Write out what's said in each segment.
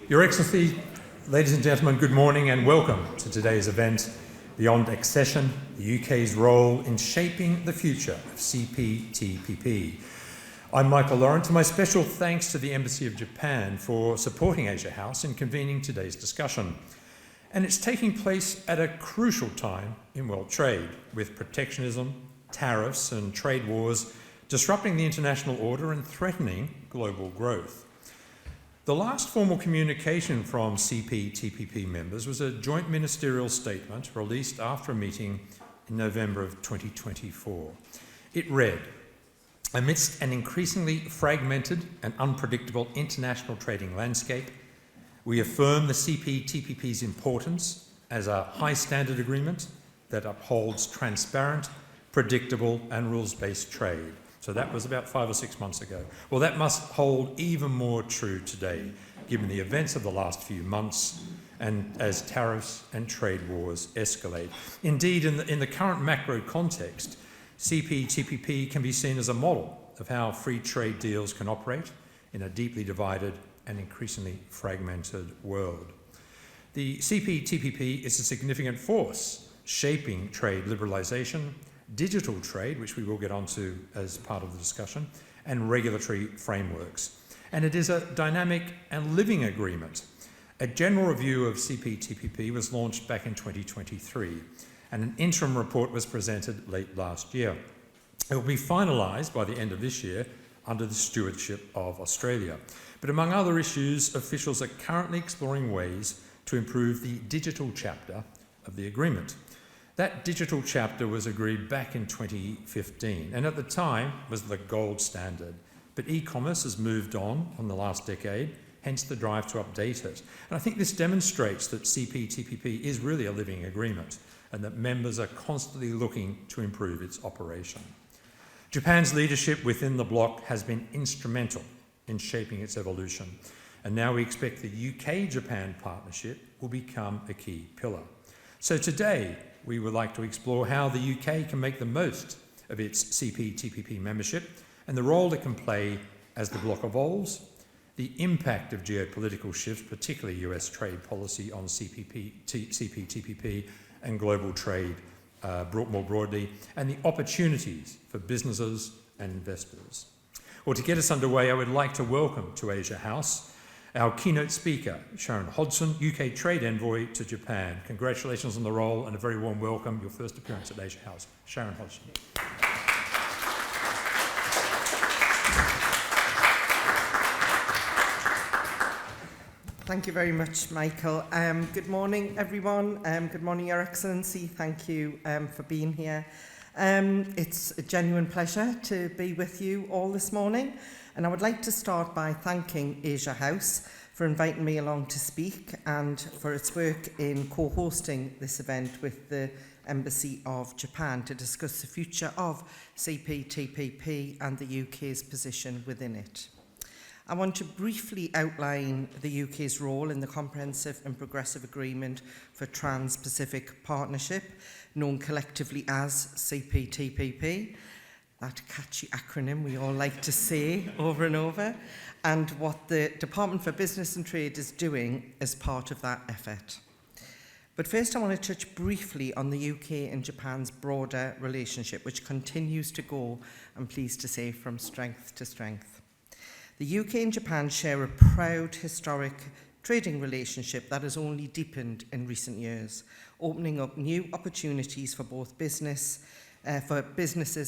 Your Excellency, ladies and gentlemen, good morning and welcome to today's event, Beyond Accession, the UK's role in shaping the future of CPTPP. I'm Michael Lawrence, and my special thanks to the Embassy of Japan for supporting Asia House in convening today's discussion. And it's taking place at a crucial time in world trade, with protectionism, tariffs and trade wars disrupting the international order and threatening global growth. The last formal communication from CPTPP members was a joint ministerial statement released after a meeting in November of 2024. It read, "Amidst an increasingly fragmented and unpredictable international trading landscape, we affirm the CPTPP's importance as a high-standard agreement that upholds transparent, predictable and rules-based trade." So that was about 5 or 6 months ago. Well, that must hold even more true today, given the events of the last few months and as tariffs and trade wars escalate. Indeed, in the current macro context, CPTPP can be seen as a model of how free trade deals can operate in a deeply divided and increasingly fragmented world. The CPTPP is a significant force shaping trade liberalisation, digital trade, which we will get onto as part of the discussion, and regulatory frameworks. And it is a dynamic and living agreement. A general review of CPTPP was launched back in 2023, and an interim report was presented late last year. It will be finalised by the end of this year under the stewardship of Australia. But among other issues, officials are currently exploring ways to improve the digital chapter of the agreement. That digital chapter was agreed back in 2015 and at the time was the gold standard. But e-commerce has moved on the last decade, hence the drive to update it. And I think this demonstrates that CPTPP is really a living agreement and that members are constantly looking to improve its operation. Japan's leadership within the bloc has been instrumental in shaping its evolution, and now we expect the UK-Japan partnership will become a key pillar. So today, we would like to explore how the UK can make the most of its CPTPP membership and the role it can play as the bloc evolves, the impact of geopolitical shifts, particularly US trade policy on CPTPP and global trade more broadly, and the opportunities for businesses and investors. Well, to get us underway, I would like to welcome to Asia House our keynote speaker, Sharon Hodgson, UK Trade Envoy to Japan. Congratulations on the role and a very warm welcome, your first appearance at Asia House. Sharon Hodgson. Thank you very much, Michael. Good morning, everyone. Good morning, Your Excellency. Thank you for being here. It's a genuine pleasure to be with you all this morning. And I would like to start by thanking Asia House for inviting me along to speak and for its work in co-hosting this event with the Embassy of Japan to discuss the future of CPTPP and the UK's position within it. I want to briefly outline the UK's role in the Comprehensive and Progressive Agreement for Trans-Pacific Partnership, known collectively as CPTPP, that catchy acronym we all like to say over and over, and what the Department for Business and Trade is doing as part of that effort. But first I want to touch briefly on the UK and Japan's broader relationship, which continues to go, I'm pleased to say, from strength to strength. The UK and Japan share a proud historic trading relationship that has only deepened in recent years, opening up new opportunities for businesses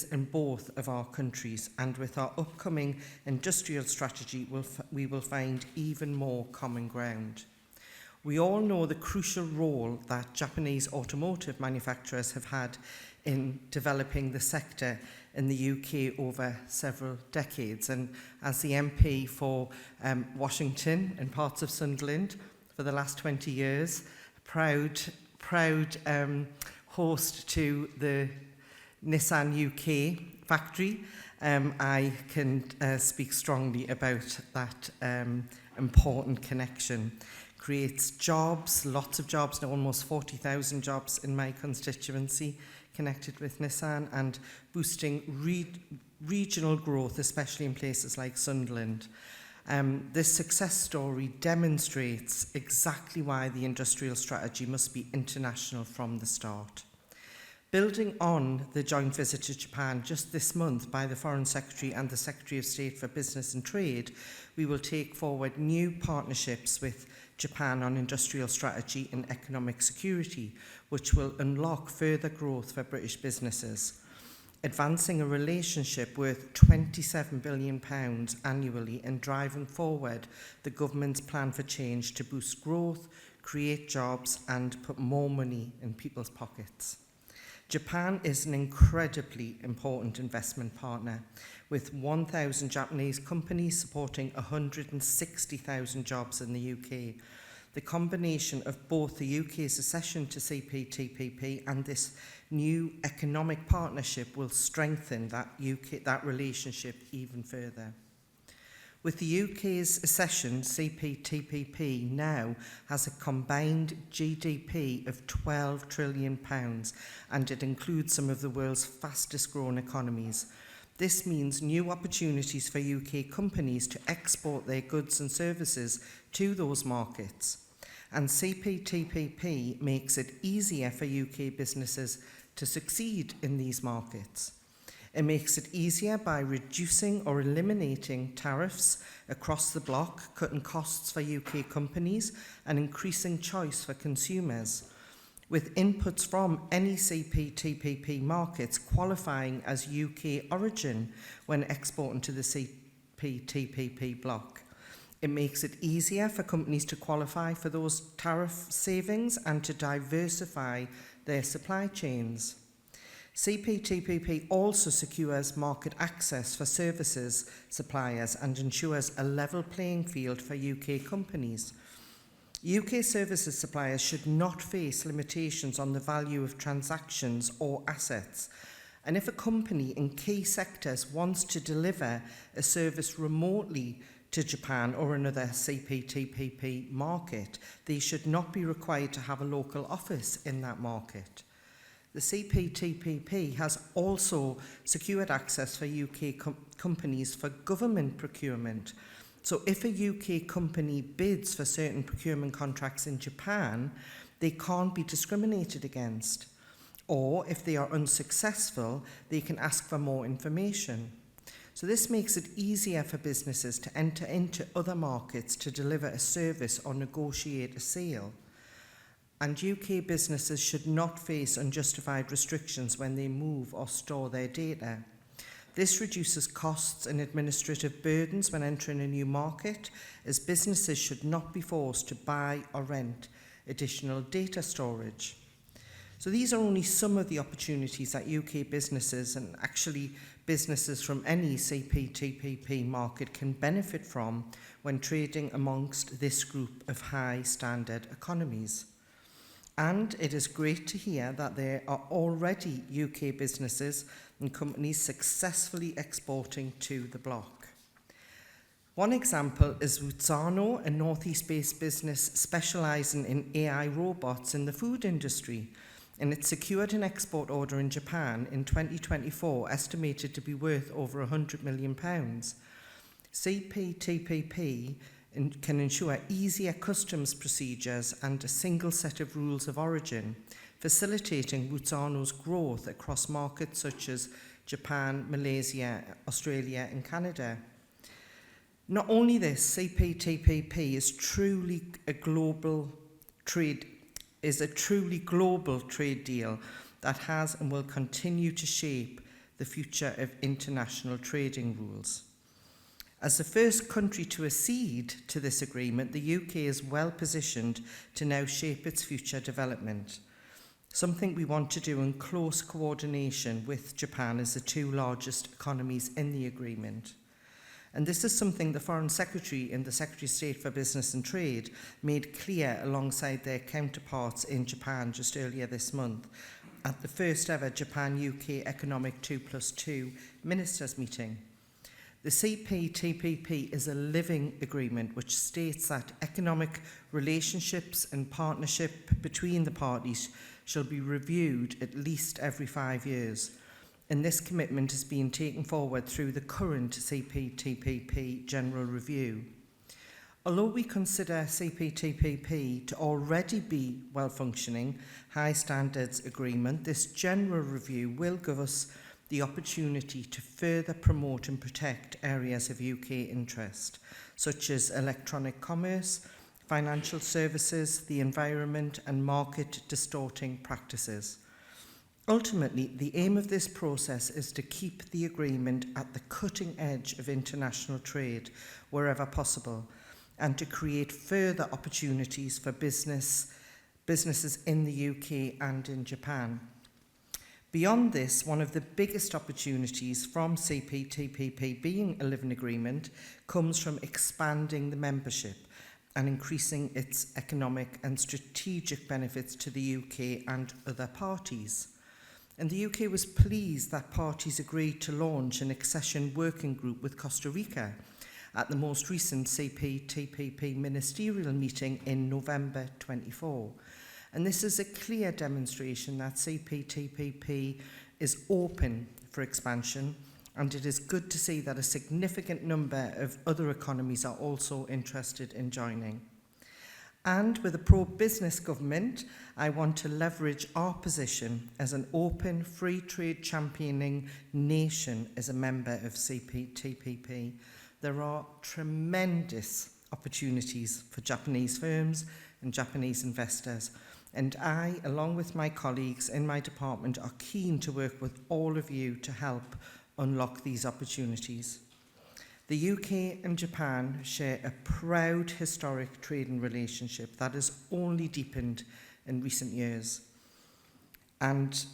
in both of our countries, and with our upcoming industrial strategy, we will find even more common ground. We all know the crucial role that Japanese automotive manufacturers have had in developing the sector in the UK over several decades, and as the MP for Washington and parts of Sunderland for the last 20 years, proud host to the Nissan UK factory, I can speak strongly about that important connection. Creates jobs, lots of jobs, now almost 40,000 jobs in my constituency connected with Nissan, and boosting regional growth, especially in places like Sunderland. This success story demonstrates exactly why the industrial strategy must be international from the start. Building on the joint visit to Japan just this month by the Foreign Secretary and the Secretary of State for Business and Trade, we will take forward new partnerships with Japan on industrial strategy and economic security, which will unlock further growth for British businesses, advancing a relationship worth £27 billion annually and driving forward the government's plan for change to boost growth, create jobs and put more money in people's pockets. Japan is an incredibly important investment partner, with 1,000 Japanese companies supporting 160,000 jobs in the UK. The combination of both the UK's accession to CPTPP and this new economic partnership will strengthen that relationship even further. With the UK's accession, CPTPP now has a combined GDP of £12 trillion, and it includes some of the world's fastest growing economies. This means new opportunities for UK companies to export their goods and services to those markets. And CPTPP makes it easier for UK businesses to succeed in these markets. It makes it easier by reducing or eliminating tariffs across the bloc, cutting costs for UK companies and increasing choice for consumers, with inputs from any CPTPP markets qualifying as UK origin when exporting to the CPTPP bloc. It makes it easier for companies to qualify for those tariff savings and to diversify their supply chains. CPTPP also secures market access for services suppliers and ensures a level playing field for UK companies. UK services suppliers should not face limitations on the value of transactions or assets. And if a company in key sectors wants to deliver a service remotely to Japan or another CPTPP market, they should not be required to have a local office in that market. The CPTPP has also secured access for UK companies for government procurement. So if a UK company bids for certain procurement contracts in Japan, they can't be discriminated against. Or if they are unsuccessful, they can ask for more information. So this makes it easier for businesses to enter into other markets to deliver a service or negotiate a sale. And UK businesses should not face unjustified restrictions when they move or store their data. This reduces costs and administrative burdens when entering a new market, as businesses should not be forced to buy or rent additional data storage. So these are only some of the opportunities that UK businesses, and actually businesses from any CPTPP market, can benefit from when trading amongst this group of high standard economies. And it is great to hear that there are already UK businesses and companies successfully exporting to the bloc. One example is Wuzzano, a northeast-based business specialising in AI robots in the food industry, and it secured an export order in Japan in 2024 estimated to be worth over £100 million. CPTPP can ensure easier customs procedures and a single set of rules of origin, facilitating Wuzzano's growth across markets such as Japan, Malaysia, Australia and Canada. Not only this, CPTPP is a truly global trade deal that has and will continue to shape the future of international trading rules. As the first country to accede to this agreement, the UK is well positioned to now shape its future development, something we want to do in close coordination with Japan as the two largest economies in the agreement. And this is something the Foreign Secretary and the Secretary of State for Business and Trade made clear alongside their counterparts in Japan just earlier this month at the first ever Japan-UK Economic 2+2 Ministers meeting. The CPTPP is a living agreement which states that economic relationships and partnership between the parties shall be reviewed at least every 5 years. And this commitment is being taken forward through the current CPTPP General Review. Although we consider CPTPP to already be well-functioning, high standards agreement, this general review will give us the opportunity to further promote and protect areas of UK interest, such as electronic commerce, financial services, the environment, and market distorting practices. Ultimately, the aim of this process is to keep the agreement at the cutting edge of international trade wherever possible, and to create further opportunities for businesses in the UK and in Japan. Beyond this, one of the biggest opportunities from CPTPP being a living agreement comes from expanding the membership and increasing its economic and strategic benefits to the UK and other parties. And the UK was pleased that parties agreed to launch an accession working group with Costa Rica at the most recent CPTPP ministerial meeting in November 24. And this is a clear demonstration that CPTPP is open for expansion, and it is good to see that a significant number of other economies are also interested in joining. And with a pro-business government, I want to leverage our position as an open, free trade championing nation as a member of CPTPP. There are tremendous opportunities for Japanese firms and Japanese investors. And I, along with my colleagues in my department, are keen to work with all of you to help unlock these opportunities. The UK and Japan share a proud historic trading relationship that has only deepened in recent years, and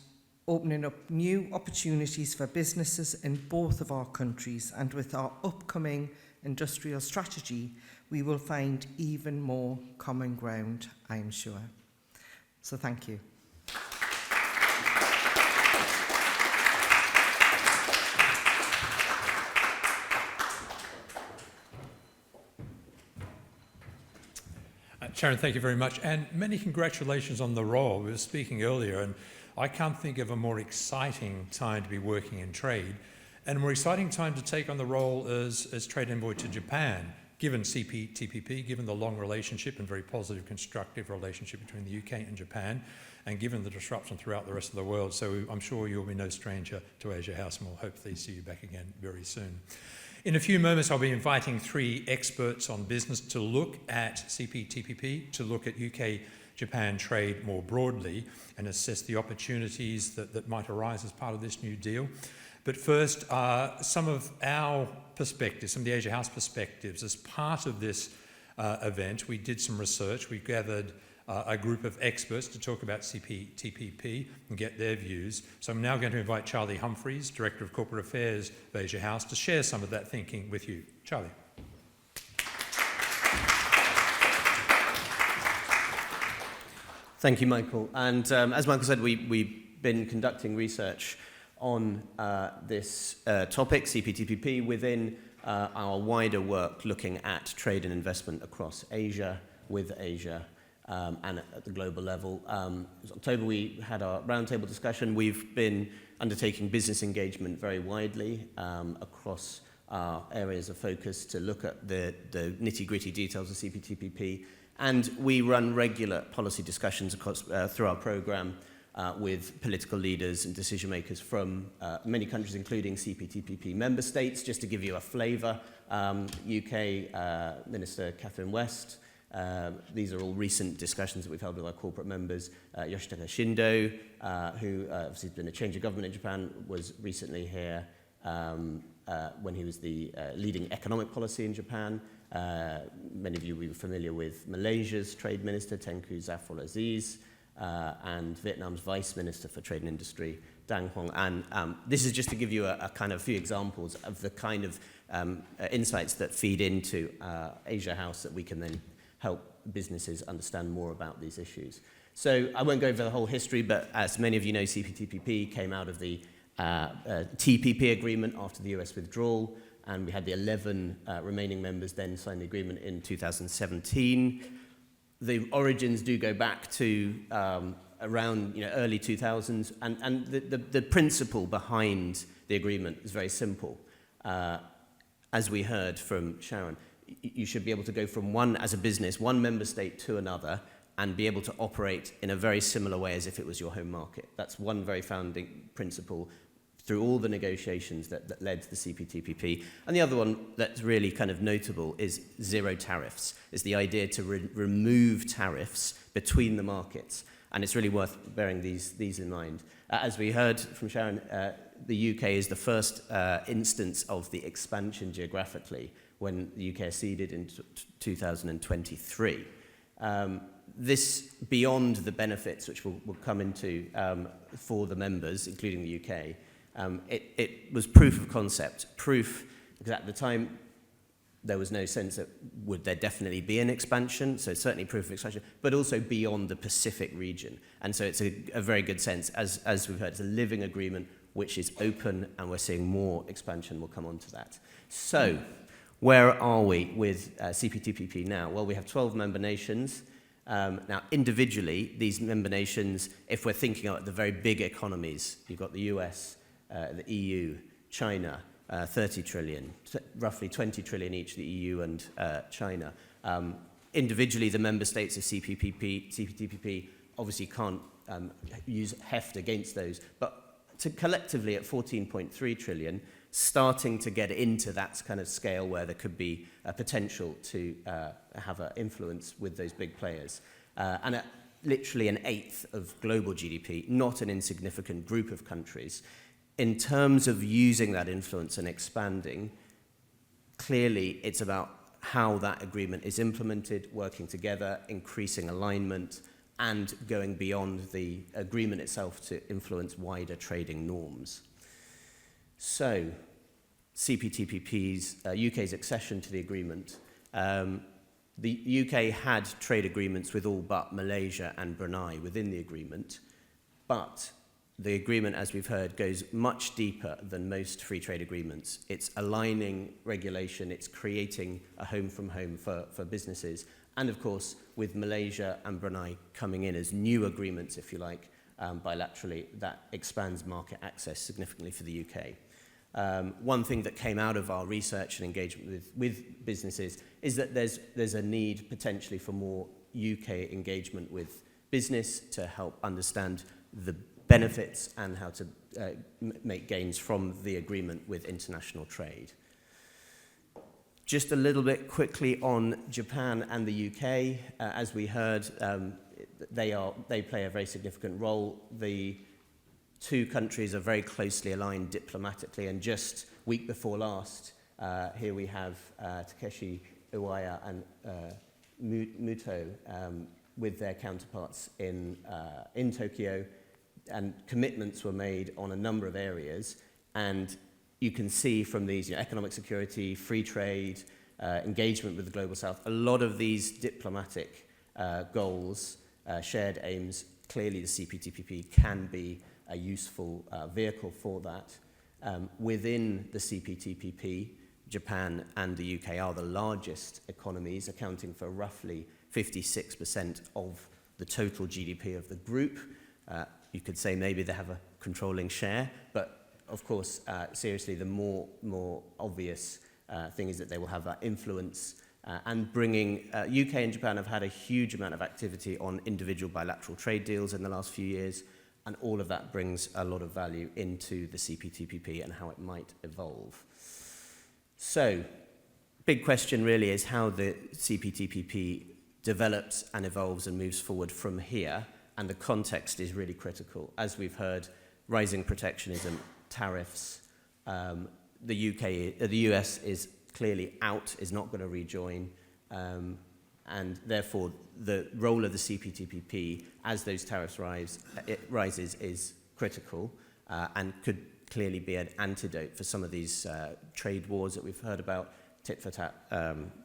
opening up new opportunities for businesses in both of our countries. And with our upcoming industrial strategy, we will find even more common ground, I am sure. So thank you. Sharon, thank you very much, and many congratulations on the role. We were speaking earlier, and I can't think of a more exciting time to be working in trade, and a more exciting time to take on the role as trade envoy to Japan, given CPTPP, given the long relationship and very positive, constructive relationship between the UK and Japan, and given the disruption throughout the rest of the world. So I'm sure you'll be no stranger to Asia House, and we'll hopefully see you back again very soon. In a few moments, I'll be inviting 3 experts on business to look at CPTPP, to look at UK-Japan trade more broadly, and assess the opportunities that might arise as part of this new deal. But first, some of our perspectives, some of the Asia House perspectives. As part of this event, we did some research. We gathered a group of experts to talk about CPTPP and get their views. So I'm now going to invite Charlie Humphreys, Director of Corporate Affairs of Asia House, to share some of that thinking with you. Charlie. Thank you, Michael. And as Michael said, we've been conducting research on this topic, CPTPP, within our wider work looking at trade and investment across Asia, with Asia, and at the global level. In October, we had our roundtable discussion. We've been undertaking business engagement very widely across our areas of focus to look at the nitty-gritty details of CPTPP. And we run regular policy discussions across, through our programme with political leaders and decision makers from many countries, including CPTPP member states. Just to give you a flavour, UK Minister Catherine West. These are all recent discussions that we've held with our corporate members. Yoshitaka Shindo, who obviously has been a change of government in Japan, was recently here when he was the leading economic policy in Japan. Many of you will be familiar with Malaysia's Trade Minister, Tengku Zafrul Aziz, and Vietnam's Vice Minister for Trade and Industry, Dang Hoang An. This is just to give you a kind of few examples of the kind of insights that feed into Asia House that we can then help businesses understand more about these issues. So I won't go over the whole history, but as many of you know, CPTPP came out of the TPP agreement after the US withdrawal, and we had the 11 remaining members then sign the agreement in 2017. The origins do go back to around early 2000s, and the principle behind the agreement is very simple. As we heard from Sharon, you should be able to go from one, as a business, one member state to another and be able to operate in a very similar way as if it was your home market. That's one very founding principle through all the negotiations that led to the CPTPP. And the other one that's really kind of notable is zero tariffs. It's the idea to remove tariffs between the markets. And it's really worth bearing these in mind. As we heard from Sharon, the UK is the first instance of the expansion geographically when the UK acceded in 2023. This, beyond the benefits which we'll come into for the members, including the UK, it was proof of concept, because at the time there was no sense that would there definitely be an expansion, so certainly proof of expansion, but also beyond the Pacific region. And so it's a very good sense, as we've heard, it's a living agreement which is open, and we're seeing more expansion. We'll come on to that. So, where are we with CPTPP now? Well, we have 12 member nations. Now, individually, these member nations, if we're thinking about the very big economies, you've got the US, the EU, China, 30 trillion, roughly 20 trillion each, the EU and China. Individually, the member states of CPTPP obviously can't use heft against those, but collectively at 14.3 trillion, starting to get into that kind of scale where there could be a potential to have an influence with those big players. And at literally an eighth of global GDP, not an insignificant group of countries. In terms of using that influence and expanding, clearly it's about how that agreement is implemented, working together, increasing alignment, and going beyond the agreement itself to influence wider trading norms. So, CPTPP's UK's accession to the agreement. The UK had trade agreements with all but Malaysia and Brunei within the agreement, but the agreement, as we've heard, goes much deeper than most free trade agreements. It's aligning regulation, it's creating a home from home for businesses, and of course, with Malaysia and Brunei coming in as new agreements, if you like, bilaterally, that expands market access significantly for the UK. One thing that came out of our research and engagement with businesses is that there's a need potentially for more UK engagement with business to help understand the benefits and how to make gains from the agreement with international trade. Just a little bit quickly on Japan and the UK. As we heard, they play a very significant role. The two countries are very closely aligned diplomatically, and just week before last, here we have Takeshi Iwaya and Muto with their counterparts in Tokyo, and commitments were made on a number of areas, and you can see from these, economic security, free trade, engagement with the Global South, a lot of these diplomatic goals, shared aims, clearly the CPTPP can be a useful vehicle for that. Within the CPTPP, Japan and the UK are the largest economies, accounting for roughly 56% of the total GDP of the group. You could say maybe they have a controlling share, but of course, seriously, the more obvious thing is that they will have that influence and bringing... UK and Japan have had a huge amount of activity on individual bilateral trade deals in the last few years, and all of that brings a lot of value into the CPTPP and how it might evolve. So, big question really is how the CPTPP develops and evolves and moves forward from here, and the context is really critical. As we've heard, rising protectionism, tariffs, the US is clearly out, is not going to rejoin, and therefore the role of the CPTPP as those tariffs rises is critical and could clearly be an antidote for some of these trade wars that we've heard about, tit-for-tat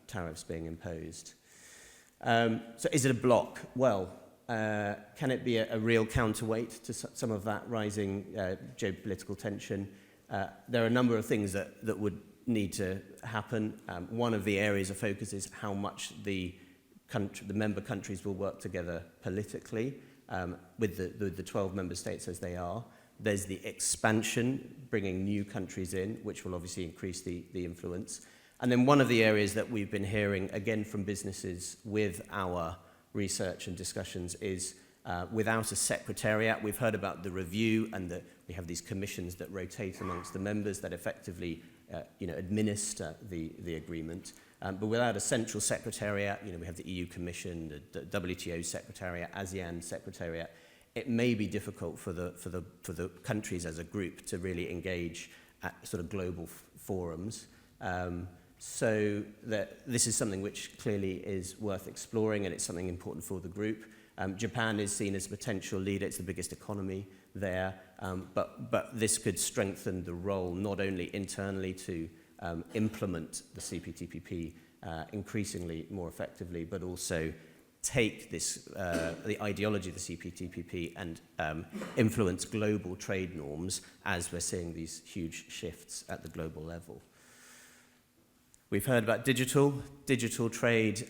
tariffs being imposed. So is it a block? Well, can it be a real counterweight to some of that rising geopolitical tension? There are a number of things that would need to happen. One of the areas of focus is how much the member countries will work together politically with the 12 member states as they are. There's the expansion, bringing new countries in, which will obviously increase the influence. And then one of the areas that we've been hearing, again from businesses with our research and discussions, is without a secretariat. We've heard about the review and that we have these commissions that rotate amongst the members that effectively administer the agreement. But without a central secretariat, we have the EU Commission, the WTO Secretariat, ASEAN Secretariat. It may be difficult for the countries as a group to really engage at sort of global forums. So that this is something which clearly is worth exploring, and it's something important for the group. Japan is seen as a potential leader. It's the biggest economy there, but this could strengthen the role not only internally to implement the CPTPP increasingly more effectively, but also take this the ideology of the CPTPP and influence global trade norms as we're seeing these huge shifts at the global level. We've heard about digital. Digital trade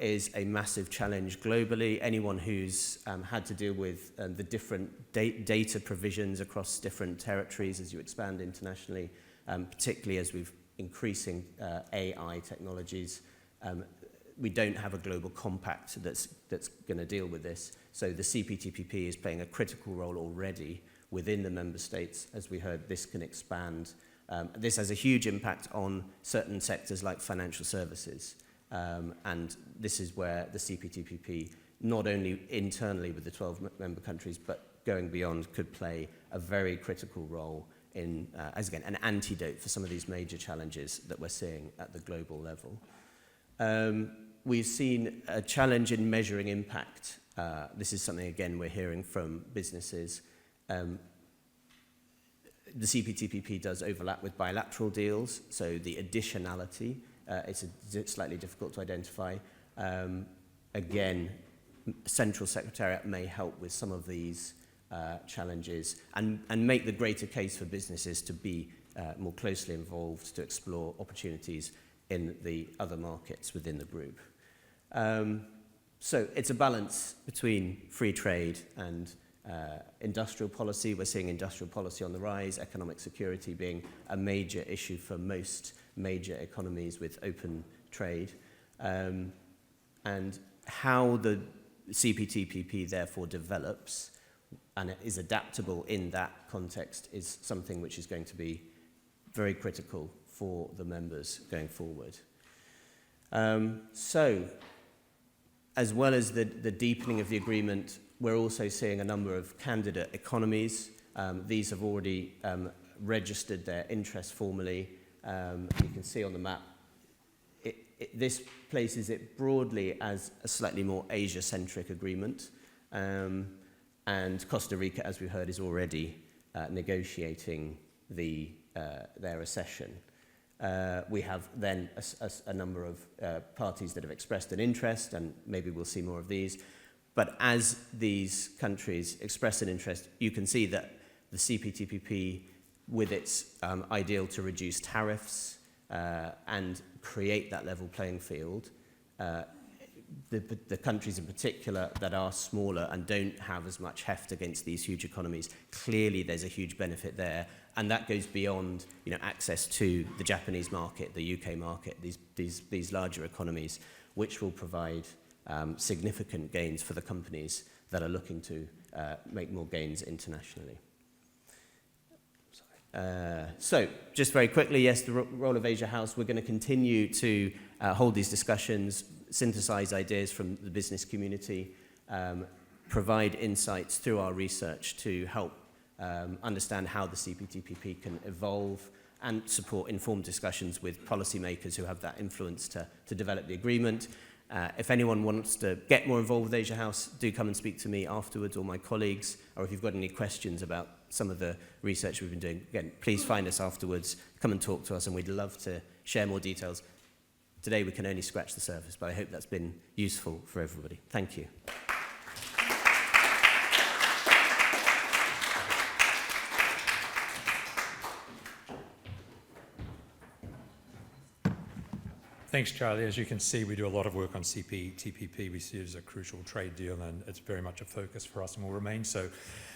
is a massive challenge globally. Anyone who's had to deal with the different data provisions across different territories as you expand internationally, particularly as we've increasing AI technologies, we don't have a global compact that's going to deal with this. So the CPTPP is playing a critical role already within the member states. As we heard, this can expand. This has a huge impact on certain sectors like financial services. And this is where the CPTPP, not only internally with the 12 member countries, but going beyond, could play a very critical role in, as again, an antidote for some of these major challenges that we're seeing at the global level. We've seen a challenge in measuring impact. This is something, again, we're hearing from businesses. The CPTPP does overlap with bilateral deals, so the additionality is slightly difficult to identify. Again, Central Secretariat may help with some of these challenges and make the greater case for businesses to be more closely involved to explore opportunities in the other markets within the group. So it's a balance between free trade and industrial policy. We're seeing industrial policy on the rise, economic security being a major issue for most major economies with open trade. And how the CPTPP therefore develops and it is adaptable in that context is something which is going to be very critical for the members going forward. So, as well as the deepening of the agreement, we're also seeing a number of candidate economies. These have already registered their interest formally. You can see on the map, this places it broadly as a slightly more Asia-centric agreement. And Costa Rica, as we heard, is already negotiating their accession. We have then a number of parties that have expressed an interest, and maybe we'll see more of these. But as these countries express an interest, you can see that the CPTPP, with its ideal to reduce tariffs and create that level playing field, the countries in particular that are smaller and don't have as much heft against these huge economies, clearly there's a huge benefit there. And that goes beyond, access to the Japanese market, the UK market, these larger economies, which will provide significant gains for the companies that are looking to make more gains internationally. So, just very quickly, yes, the role of Asia House, we're going to continue to hold these discussions, synthesize ideas from the business community, provide insights through our research to help understand how the CPTPP can evolve and support informed discussions with policymakers who have that influence to develop the agreement. If anyone wants to get more involved with Asia House, do come and speak to me afterwards or my colleagues, or if you've got any questions about some of the research we've been doing, again, please find us afterwards, come and talk to us, and we'd love to share more details. Today we can only scratch the surface, but I hope that's been useful for everybody. Thank you. Thanks, Charlie. As you can see, we do a lot of work on CPTPP. We see it as a crucial trade deal, and it's very much a focus for us and will remain so.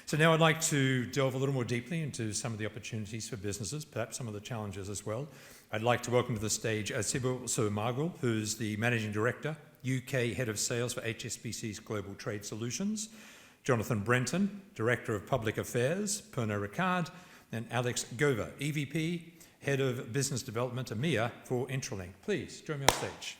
So now I'd like to delve a little more deeply into some of the opportunities for businesses, perhaps some of the challenges as well. I'd like to welcome to the stage Sibyl Soumagul, who's the Managing Director, UK Head of Sales for HSBC's Global Trade Solutions, Jonathan Brenton, Director of Public Affairs, Pernod Ricard, and Alex Gover, EVP, Head of Business Development, EMEA for Intralink. Please join me on stage.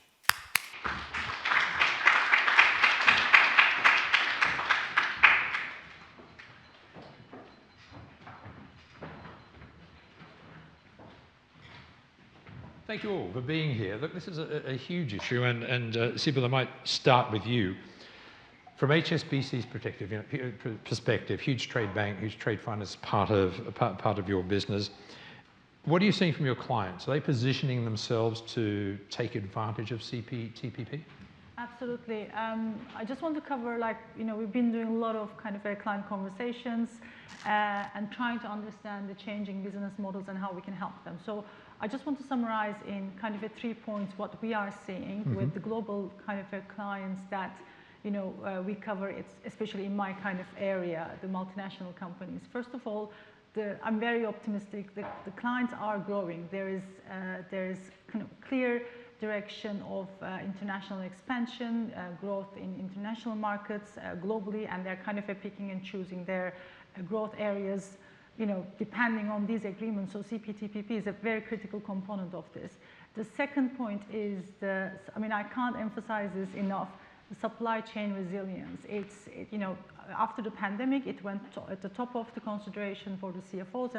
Thank you all for being here. Look, this is a huge issue, and Sibyl, I might start with you. From HSBC's perspective, huge trade bank, huge trade finance part of your business. What are you seeing from your clients? Are they positioning themselves to take advantage of CPTPP? Absolutely. I just want to cover, we've been doing a lot of client conversations and trying to understand the changing business models and how we can help them. So I just want to summarize in 3 points what we are seeing with the global clients that we cover. It's especially in my area, the multinational companies. First of all, I'm very optimistic. The clients are growing. There is clear direction of international expansion, growth in international markets globally, and they're picking and choosing their growth areas, depending on these agreements. So CPTPP is a very critical component of this. The second point is I can't emphasize this enough, the supply chain resilience. After the pandemic, it went at the top of the consideration for the CFOs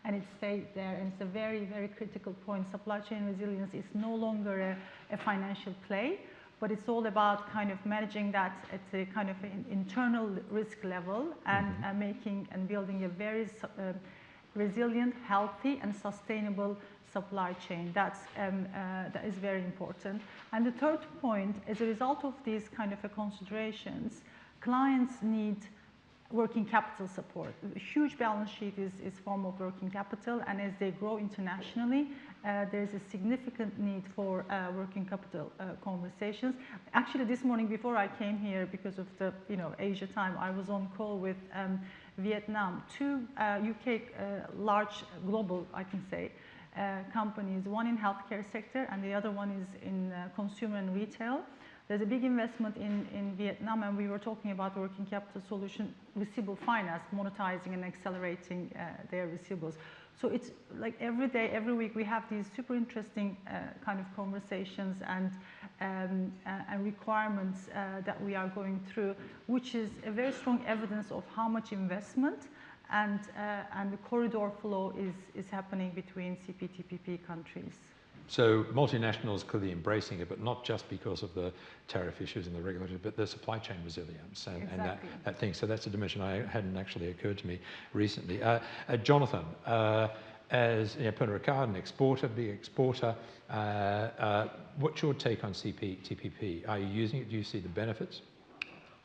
and it stayed there. And it's a very, very critical point. Supply chain resilience is no longer a financial play, but it's all about managing that at a an internal risk level and making and building a very resilient, healthy, and sustainable supply chain. That is very important. And the third point, as a result of these considerations, clients need working capital support. A huge balance sheet is form of working capital, and as they grow internationally, there's a significant need for working capital conversations. Actually, this morning before I came here, because of the Asia time, I was on call with Vietnam, 2 UK large global, I can say, companies, one in healthcare sector and the other one is in consumer and retail. There's a big investment in Vietnam, and we were talking about working capital solution, receivable finance, monetizing and accelerating their receivables. So it's like every day, every week, we have these super interesting conversations and requirements that we are going through, which is a very strong evidence of how much investment and the corridor flow is happening between CPTPP countries. So multinationals clearly embracing it, but not just because of the tariff issues and the regulatory, but the supply chain resilience and, exactly. and that thing. So that's a dimension I hadn't actually occurred to me recently. Jonathan, as Pernod Ricard, an exporter, big exporter, what's your take on CPTPP? Are you using it? Do you see the benefits?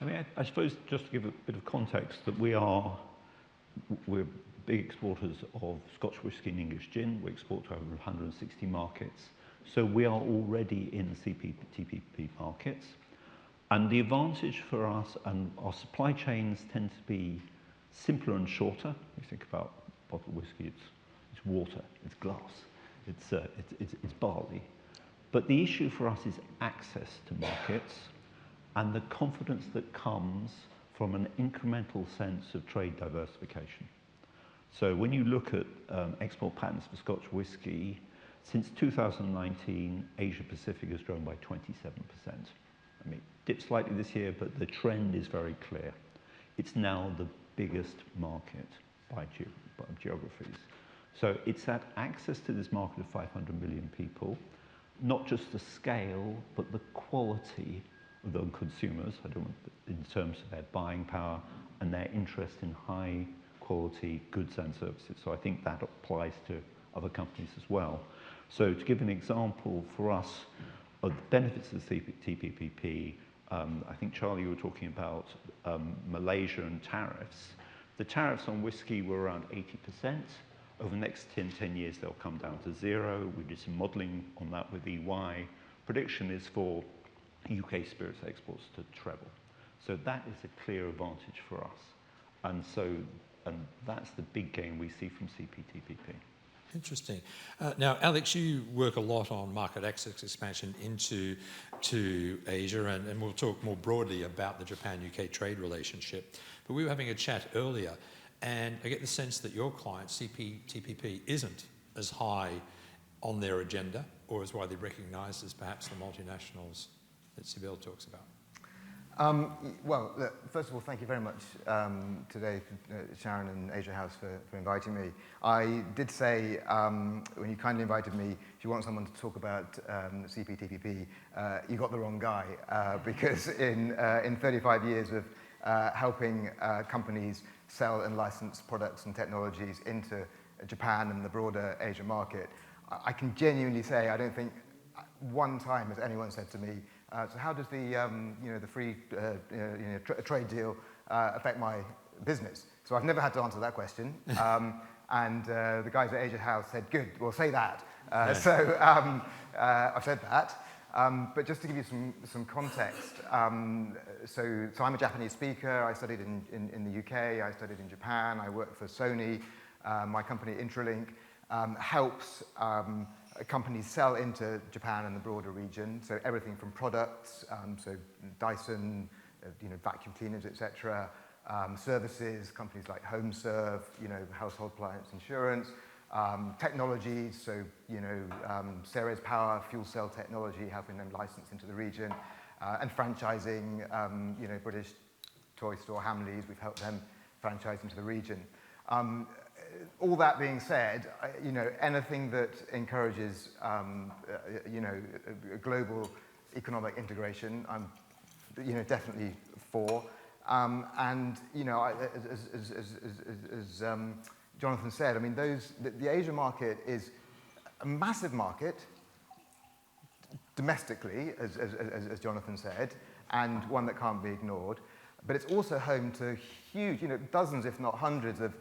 I suppose just to give a bit of context, that we're big exporters of Scotch whisky and English gin. We export to over 160 markets. So we are already in CPTPP markets. And the advantage for us, and our supply chains tend to be simpler and shorter. You think about bottled whisky, it's water, it's glass, it's barley. But the issue for us is access to markets and the confidence that comes from an incremental sense of trade diversification. So when you look at export patterns for Scotch whisky, since 2019, Asia Pacific has grown by 27%. Dipped slightly this year, but the trend is very clear. It's now the biggest market by geographies. So it's that access to this market of 500 million people, not just the scale, but the quality of the consumers, in terms of their buying power and their interest in high quality goods and services. So I think that applies to other companies as well. So to give an example for us of the benefits of the CPTPP, I think, Charlie, you were talking about Malaysia and tariffs. The tariffs on whiskey were around 80%. Over the next 10 years, they'll come down to 0. We did some modelling on that with EY. Prediction is for UK spirits exports to treble. So that is a clear advantage for us. And that's the big gain we see from CPTPP. Interesting. Now, Alex, you work a lot on market access expansion into Asia, and we'll talk more broadly about the Japan-UK trade relationship. But we were having a chat earlier, and I get the sense that your client, CPTPP, isn't as high on their agenda or as widely recognised as perhaps the multinationals that Sibyl talks about. Well, look, first of all, thank you very much today, Sharon and Asia House, for inviting me. I did say, when you kindly invited me, if you want someone to talk about CPTPP, you got the wrong guy, because in 35 years of helping companies sell and license products and technologies into Japan and the broader Asia market, I can genuinely say I don't think one time has anyone said to me, so how does the the free trade deal affect my business? So I've never had to answer that question. And the guys at Asia House said, good, well, say that. So I've said that. But just to give you some context, so I'm a Japanese speaker. I studied in the UK. I studied in Japan. I worked for Sony. My company, Intralink, helps companies sell into Japan and the broader region. So everything from products, so Dyson, vacuum cleaners, etc. Services, companies like HomeServe, household appliance insurance. Technologies, so Ceres Power, fuel cell technology, helping them license into the region, and franchising. British toy store Hamleys, we've helped them franchise into the region. All that being said, anything that encourages, global economic integration, I'm, definitely for. And as Jonathan said, I mean, the Asia market is a massive market domestically, as Jonathan said, and one that can't be ignored. But it's also home to huge, dozens, if not hundreds, of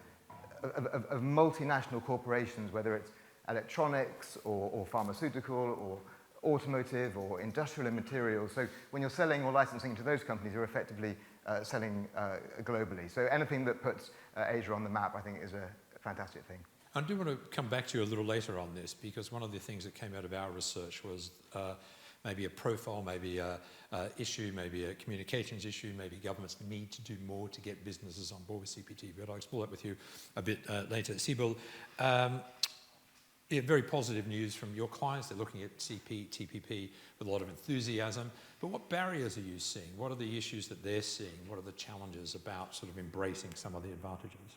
multinational corporations, whether it's electronics or pharmaceutical or automotive or industrial and materials. So when you're selling or licensing to those companies, you're effectively selling globally. So anything that puts Asia on the map, I think, is a fantastic thing. I do want to come back to you a little later on this, because one of the things that came out of our research was maybe a profile, maybe a issue, maybe a communications issue, maybe governments need to do more to get businesses on board with CPT, but I'll explore that with you a bit later. Sibyl, very positive news from your clients. They're looking at CPTPP with a lot of enthusiasm, but what barriers are you seeing? What are the issues that they're seeing? What are the challenges about sort of embracing some of the advantages?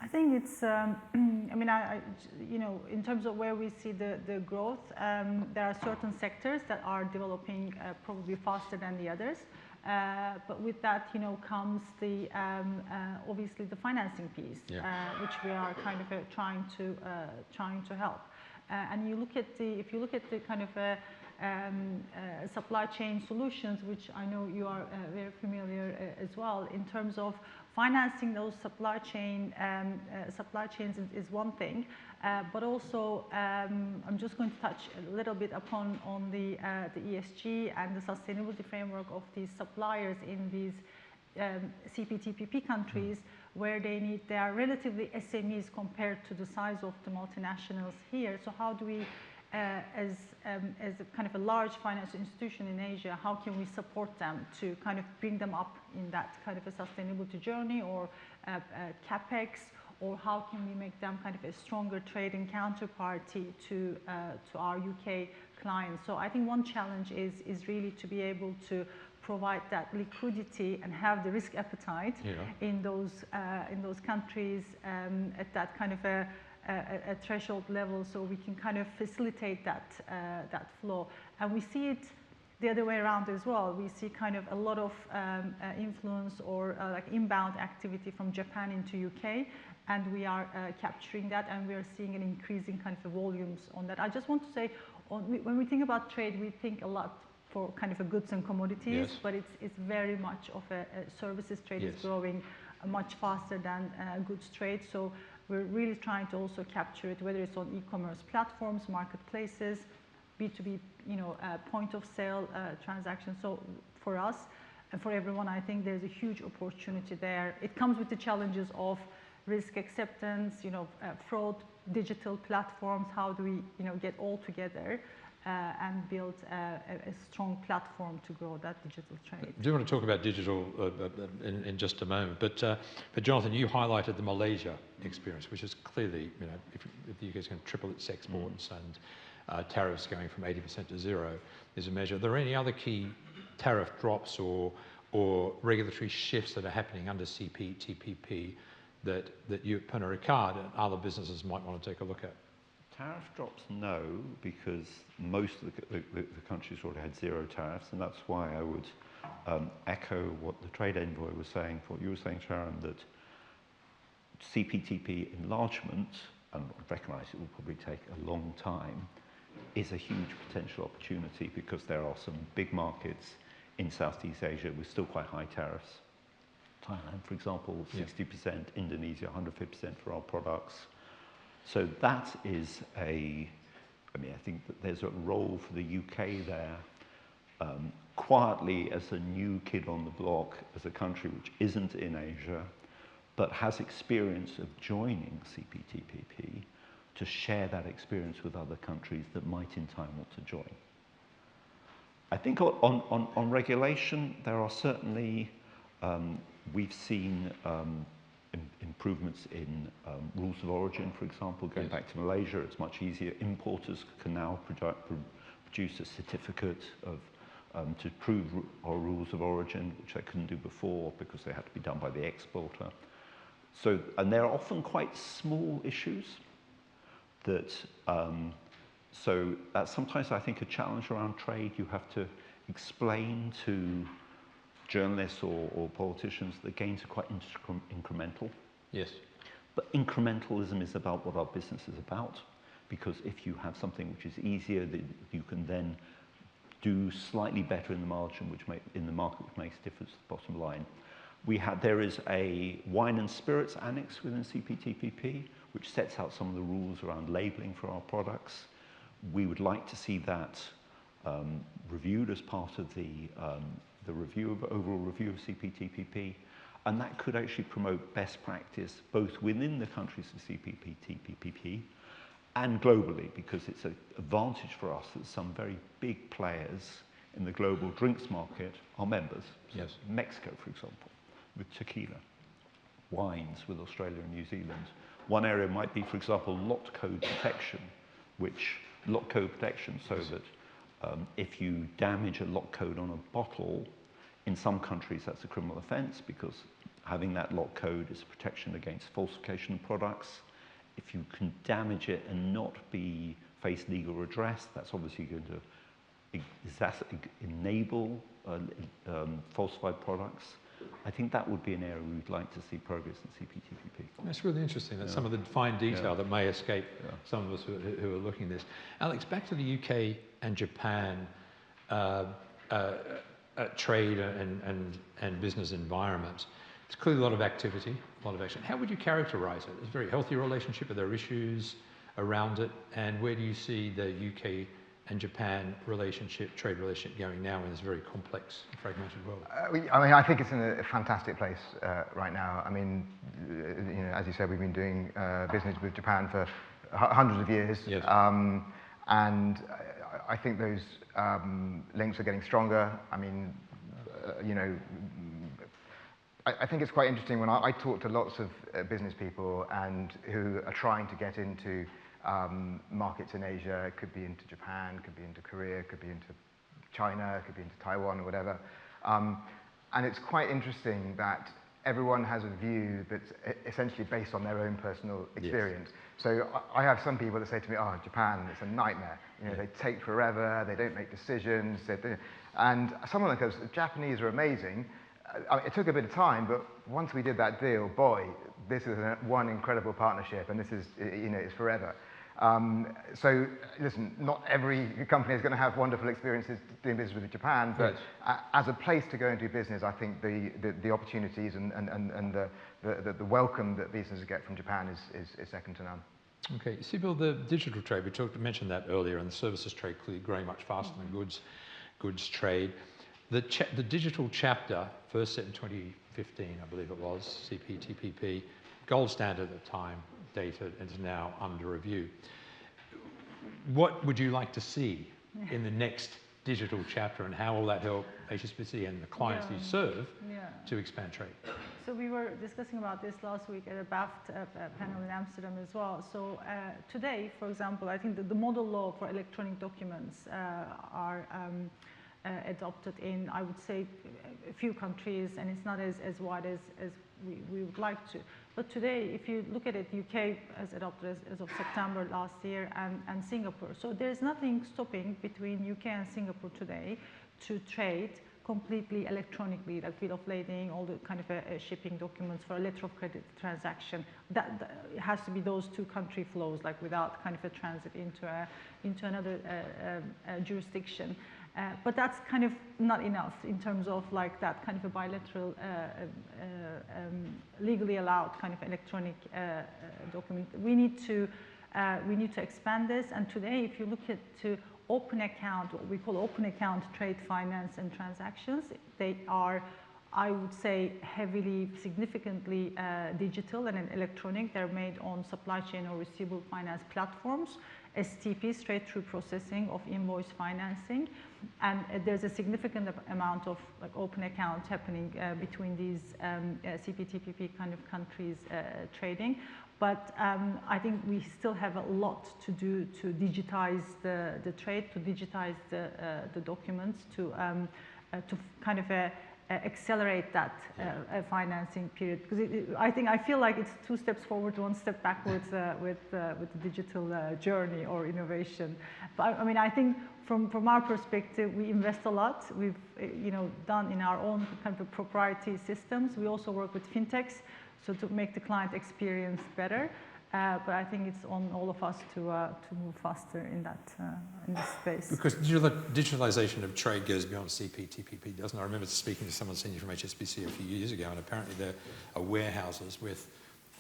I think it's, in terms of where we see the growth, there are certain sectors that are developing probably faster than the others. But with that, comes the obviously the financing piece, which we are kind of trying to help. And if you look at the kind of supply chain solutions, which I know you are very familiar as well, in terms of financing those supply chains is one thing, but also I'm just going to touch a little bit upon the ESG and the sustainability framework of these suppliers in these CPTPP countries, where they are relatively SMEs compared to the size of the multinationals here. So how do we, as a kind of a large financial institution in Asia, how can we support them to kind of bring them up in that kind of a sustainability journey, or capex, or how can we make them kind of a stronger trading counterparty to our UK clients? So I think one challenge is really to be able to provide that liquidity and have the risk appetite in those countries at that kind of a threshold level, so we can kind of facilitate that flow. And we see it the other way around as well. We see kind of a lot of influence or like inbound activity from Japan into UK, and we are capturing that, and we are seeing an increasing kind of volumes on that. I just want to say, when we think about trade, we think a lot for kind of a goods and commodities, but it's very much of a services trade is growing much faster than goods trade. So we're really trying to also capture it, whether it's on e-commerce platforms, marketplaces, B2B, point of sale transactions. So for us and for everyone, I think there's a huge opportunity there. It comes with the challenges of, risk acceptance, fraud, digital platforms. How do we, get all together and build a strong platform to grow that digital trade? I do want to talk about digital in just a moment, but Jonathan, you highlighted the Malaysia experience, which is clearly, if the UK is going to triple its exports and tariffs going from 80% to zero is a measure. Are there any other key tariff drops or regulatory shifts that are happening under CPTPP that you at Pernod Ricard and other businesses might want to take a look at? Tariff drops, no, because most of the countries already had zero tariffs, and that's why I would echo what the trade envoy was saying, what you were saying, Sharon, that CPTP enlargement, and I recognise it will probably take a long time, is a huge potential opportunity because there are some big markets in Southeast Asia with still quite high tariffs. Thailand, for example, 60%, Indonesia, 150% for our products. So that is I think that there's a role for the UK there, quietly as a new kid on the block, as a country which isn't in Asia, but has experience of joining CPTPP, to share that experience with other countries that might in time want to join. I think on regulation, there are certainly, we've seen improvements in rules of origin, for example. Going back to Malaysia, it's much easier. Importers can now produce a certificate to prove our rules of origin, which they couldn't do before because they had to be done by the exporter. So, and they're often quite small issues that, so that's sometimes I think a challenge around trade. You have to explain to journalists or politicians that gains are quite incremental. Yes. But incrementalism is about what our business is about, because if you have something which is easier, you can then do slightly better in the margin, in the market, which makes a difference to the bottom line. There is a wine and spirits annex within CPTPP, which sets out some of the rules around labelling for our products. We would like to see that reviewed as part of the overall review of CPTPP, and that could actually promote best practice both within the countries of CPTPP and globally, because it's an advantage for us that some very big players in the global drinks market are members. So yes. Mexico, for example, with tequila, wines with Australia and New Zealand. One area might be, for example, lot code protection, so that if you damage a lot code on a bottle, in some countries that's a criminal offence, because having that lot code is a protection against falsification of products. If you can damage it and not face legal redress, that's obviously going to enable falsified products. I think that would be an area we'd like to see progress in CPTPP. That's really interesting. That's some of the fine detail that may escape some of us who are looking at this. Alex, back to the UK and Japan trade and business environment. There's clearly a lot of activity, a lot of action. How would you characterise it? It's a very healthy relationship. Are there issues around it? And where do you see the UK and Japan trade relationship going now in this very complex, fragmented world? I think it's in a fantastic place right now. I mean, as you said, we've been doing business with Japan for hundreds of years. Yes. And I think those links are getting stronger. I mean, I think it's quite interesting when I talk to lots of business people and who are trying to get into markets in Asia. It could be into Japan, could be into Korea, could be into China, could be into Taiwan or whatever. And it's quite interesting that everyone has a view that's essentially based on their own personal experience. Yes. So I have some people that say to me, oh, Japan, it's a nightmare. They take forever, they don't make decisions. And someone that goes, the Japanese are amazing. It took a bit of time, but once we did that deal, boy, this is one incredible partnership, and this is, it's forever. So listen, not every company is going to have wonderful experiences doing business with Japan, but as a place to go and do business, I think the opportunities and the welcome that businesses get from Japan is second to none. Okay, Sibyl, the digital trade, we mentioned that earlier, and the services trade clearly growing much faster than goods trade. The digital chapter, first set in 2015, I believe it was, CPTPP, gold standard at the time, dated, and is now under review. What would you like to see in the next digital chapter, and how will that help HSBC and the clients you serve to expand trade? So we were discussing about this last week at a BAFT panel in Amsterdam as well. So today, for example, I think that the model law for electronic documents are adopted in, I would say, a few countries, and it's not as wide as we would like to. But today, if you look at it, UK has adopted as of September last year, and Singapore. So there's nothing stopping between UK and Singapore today to trade completely electronically, like bill of lading, all the kind of shipping documents for a letter of credit transaction. That it has to be those two country flows, like without kind of a transit into another jurisdiction. But that's kind of not enough in terms of like that kind of a bilateral, legally allowed kind of electronic document. We need to expand this. And today, if you look at open account, what we call open account trade finance and transactions, they are, I would say, heavily, significantly digital and electronic. They're made on supply chain or receivable finance platforms, STP, straight through processing of invoice financing. And there's a significant amount of like open accounts happening between these CPTPP kind of countries trading. But I think we still have a lot to do to digitize the trade, to digitize the documents, to kind of accelerate that financing period. Because I feel like it's 2 steps forward, 1 step backwards with the digital journey or innovation. But I mean, I think from our perspective, we invest a lot. We've done in our own kind of proprietary systems. We also work with fintechs, so to make the client experience better. But I think it's on all of us to move faster in this space. Because digitalization of trade goes beyond CPTPP, doesn't it? I remember speaking to someone senior from HSBC a few years ago, and apparently there are warehouses with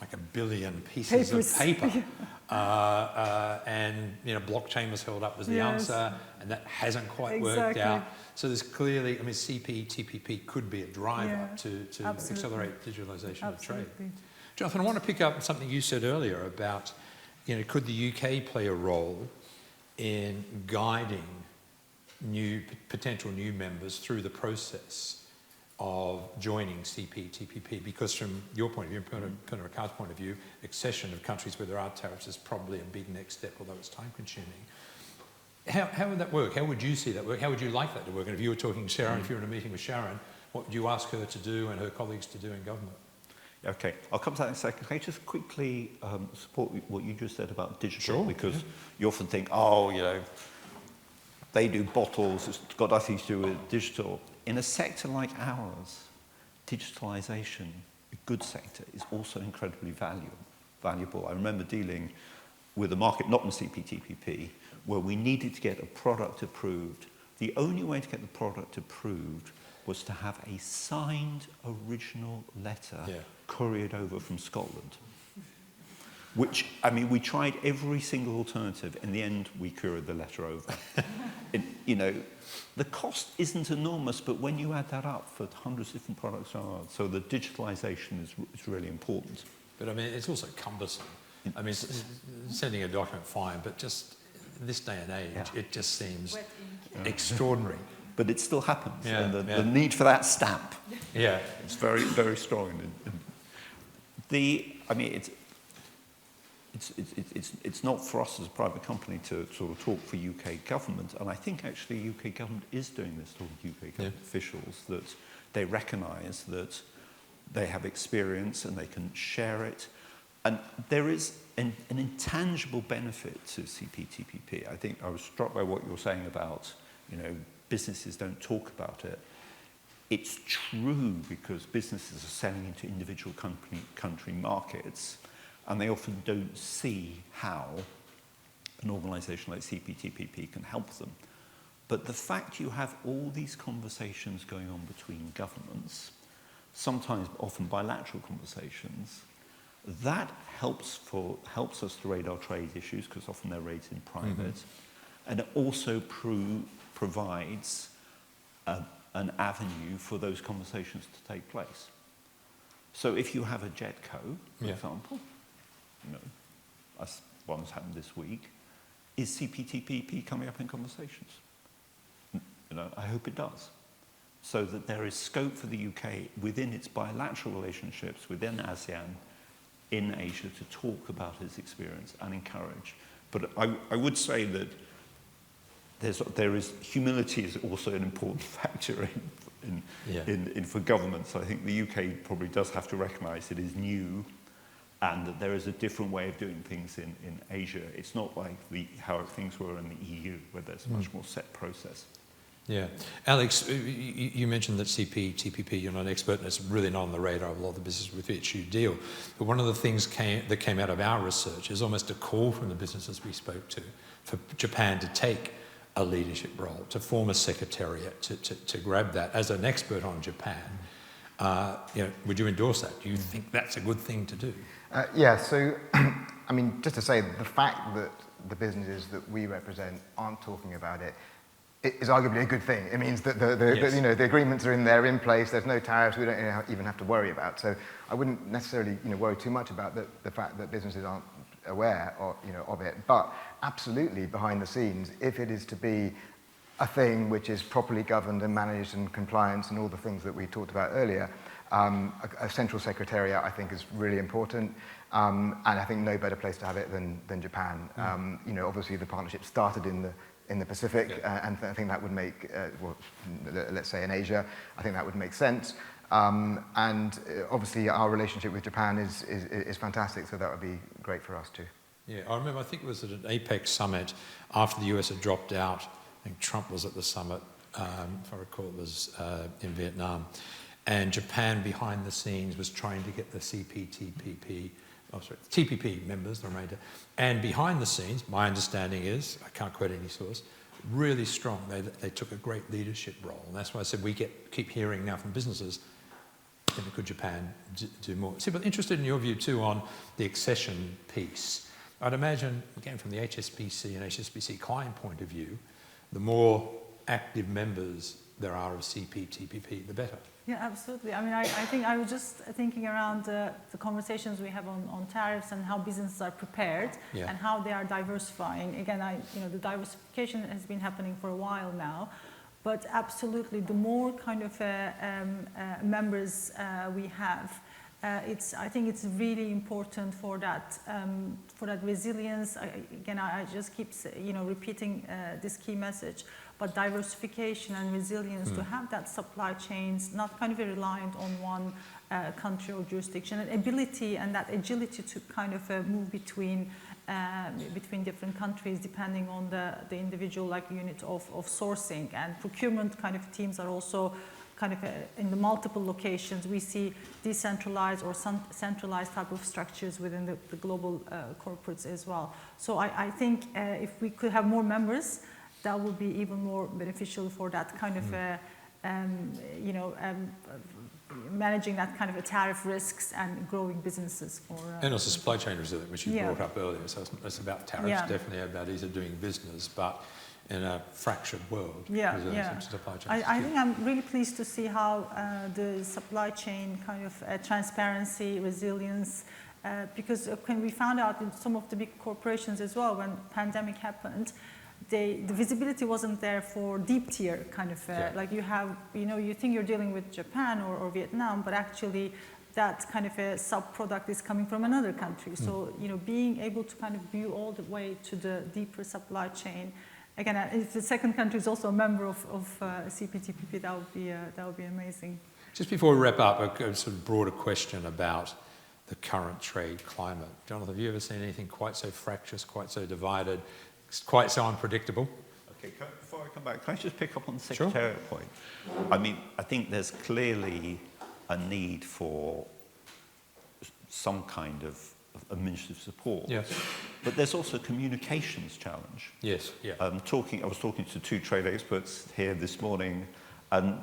like 1 billion pieces of paper. And blockchain was held up as the answer, and that hasn't quite worked out. So there's clearly, I mean, CPTPP could be a driver to accelerate digitalization of trade. Jonathan, I want to pick up something you said earlier about, could the UK play a role in guiding potential new members through the process of joining CPTPP? Because from your point of view, Pernod Ricard's point of view, accession of countries where there are tariffs is probably a big next step, although it's time-consuming. How would that work? How would you see that work? How would you like that to work? And if you were talking to Sharon, if you were in a meeting with Sharon, what would you ask her to do and her colleagues to do in government? Okay, I'll come to that in a second. Can I just quickly support what you just said about digital? Sure. Because you often think, they do bottles, it's got nothing to do with digital. In a sector like ours, digitalization, a good sector, is also incredibly valuable. I remember dealing with a market not in CPTPP, where we needed to get a product approved. The only way to get the product approved was to have a signed original letter couriered over from Scotland. Which, I mean, we tried every single alternative. In the end, we couriered the letter over. The cost isn't enormous, but when you add that up for hundreds of different products, so the digitalization is really important. But I mean, it's also cumbersome. I mean, sending a document, fine, but just in this day and age, it just seems extraordinary. But it still happens, and the need for that stamp, it's very, very strong. It's not for us as a private company to sort of talk for UK government, and I think actually UK government is doing this, talking to UK government officials, that they recognise that they have experience and they can share it. And there is an intangible benefit to CPTPP. I think I was struck by what you were saying about, businesses don't talk about it. It's true because businesses are selling into individual country markets, and they often don't see how an organisation like CPTPP can help them. But the fact you have all these conversations going on between governments, sometimes often bilateral conversations, that helps us to raise our trade issues, because often they're raised in private, and it also provides an avenue for those conversations to take place. So if you have a JetCo, for Yeah. example, as one's happened this week, is CPTPP coming up in conversations? I hope it does. So that there is scope for the UK within its bilateral relationships within ASEAN in Asia to talk about its experience and encourage. But I would say that there is humility is also an important factor in for governments. I think the UK probably does have to recognise it is new and that there is a different way of doing things in Asia. It's not like how things were in the EU, where there's a much more set process. Yeah. Alex, you mentioned that CPTPP, you're not an expert, and it's really not on the radar of a lot of the businesses with which you deal. But one of the things that came out of our research is almost a call from the businesses we spoke to for Japan to take a leadership role, to form a secretariat, to grab that. As an expert on Japan, would you endorse that? Do you think that's a good thing to do? Yeah, so, I mean, just to say, the fact that the businesses that we represent aren't talking about it is arguably a good thing. It means that the agreements are in place, there's no tariffs, we don't even have to worry about. So I wouldn't necessarily worry too much about the fact that businesses aren't aware of it. But absolutely, behind the scenes, if it is to be a thing which is properly governed and managed and compliance and all the things that we talked about earlier, a central secretariat, I think, is really important. And I think no better place to have it than Japan. Obviously the partnership started in the Pacific, and I think that would make, let's say in Asia, I think that would make sense. And obviously our relationship with Japan is fantastic, so that would be great for us too. Yeah, I remember, I think it was at an APEC summit after the US had dropped out. I think Trump was at the summit, if I recall it was in Vietnam. And Japan, behind the scenes, was trying to get the TPP members, the remainder. And behind the scenes, my understanding is, I can't quote any source, really strong. They took a great leadership role. And that's why I said we keep hearing now from businesses, could Japan do more? See, but interested in your view too on the accession piece. I'd imagine, again, from the HSBC and HSBC client point of view, the more active members there are of CPTPP, the better. Yeah, absolutely. I mean, I think I was just thinking around the conversations we have on tariffs and how businesses are prepared and how they are diversifying. Again, the diversification has been happening for a while now, but absolutely, the more kind of members we have, I think it's really important for that resilience. I just keep repeating this key message. But diversification and resilience to have that supply chains not kind of reliant on one country or jurisdiction, and ability and that agility to kind of move between different countries depending on the individual unit of sourcing, and procurement kind of teams are also kind of in the multiple locations. We see decentralized or centralized type of structures within the global corporates as well. So I think if we could have more members, that would be even more beneficial for that kind of, managing that kind of tariff risks and growing businesses. And also supply chain resilience, which you brought up earlier. So it's about tariffs, definitely about ease of doing business, but in a fractured world, supply chain. I think I'm really pleased to see how the supply chain kind of transparency, resilience, because when we found out in some of the big corporations as well, when pandemic happened, the visibility wasn't there for deep tier kind of, like you have, you think you're dealing with Japan or Vietnam, but actually that kind of a sub-product is coming from another country. So, being able to kind of view all the way to the deeper supply chain. Again, if the second country is also a member of CPTPP, that would be amazing. Just before we wrap up, a sort of broader question about the current trade climate. Jonathan, have you ever seen anything quite so fractious, quite so divided, quite so unpredictable? Okay, before I come back, can I just pick up on the secretariat point? I mean, I think there's clearly a need for some kind of administrative support. Yes. But there's also a communications challenge. Yes, yeah. I was talking to two trade experts here this morning, and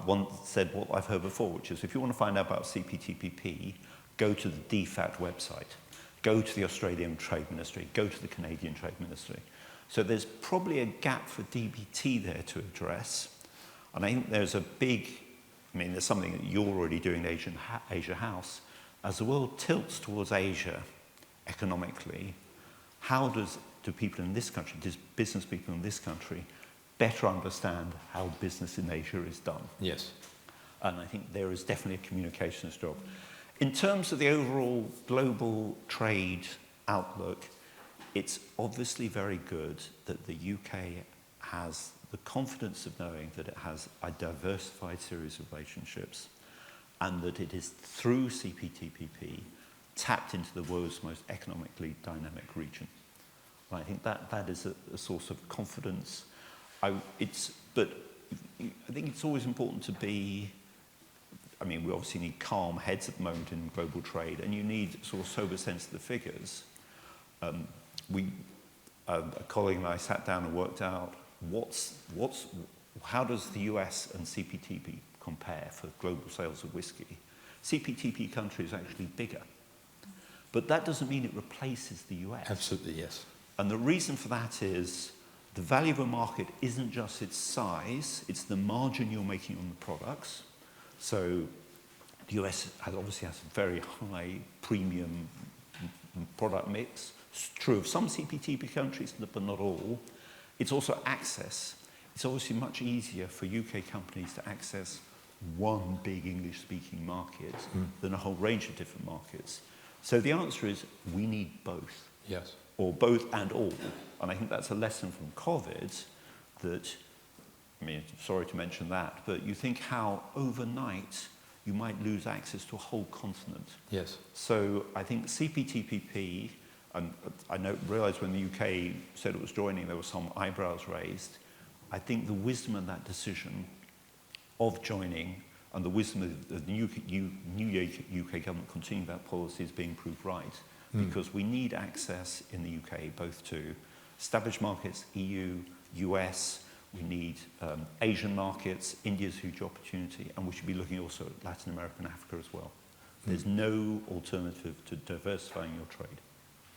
one said what I've heard before, which is if you want to find out about CPTPP, go to the DFAT website. Go to the Australian Trade Ministry, go to the Canadian Trade Ministry. So there's probably a gap for DBT there to address. And I think there's a big I mean, there's something that you're already doing in Asia House. As the world tilts towards Asia economically, how do people in this country, does business people in this country, better understand how business in Asia is done? Yes. And I think there is definitely a communications job. In terms of the overall global trade outlook, it's obviously very good that the UK has the confidence of knowing that it has a diversified series of relationships and that it is through CPTPP tapped into the world's most economically dynamic region. And I think that is a source of confidence. But I think it's always important to be, I mean, we obviously need calm heads at the moment in global trade, and you need sort of sober sense of the figures. A colleague and I sat down and worked out how does the US and CPTPP compare for global sales of whiskey? CPTPP countries are actually bigger, but that doesn't mean it replaces the US. Absolutely, yes. And the reason for that is the value of a market isn't just its size, it's the margin you're making on the products. So the US obviously has a very high premium product mix. It's true of some CPTPP countries, but not all. It's also access. It's obviously much easier for UK companies to access one big English-speaking market than a whole range of different markets. So the answer is we need both. Yes. Or both and all. And I think that's a lesson from COVID that, I mean, sorry to mention that, but you think how overnight you might lose access to a whole continent. Yes. So I think CPTPP, and I realised when the UK said it was joining, there were some eyebrows raised. I think the wisdom in that decision of joining and the wisdom of the new UK government continuing that policy is being proved right. Because we need access in the UK both to established markets, EU, US, we need Asian markets, India's a huge opportunity, and we should be looking also at Latin America and Africa as well. There's no alternative to diversifying your trade.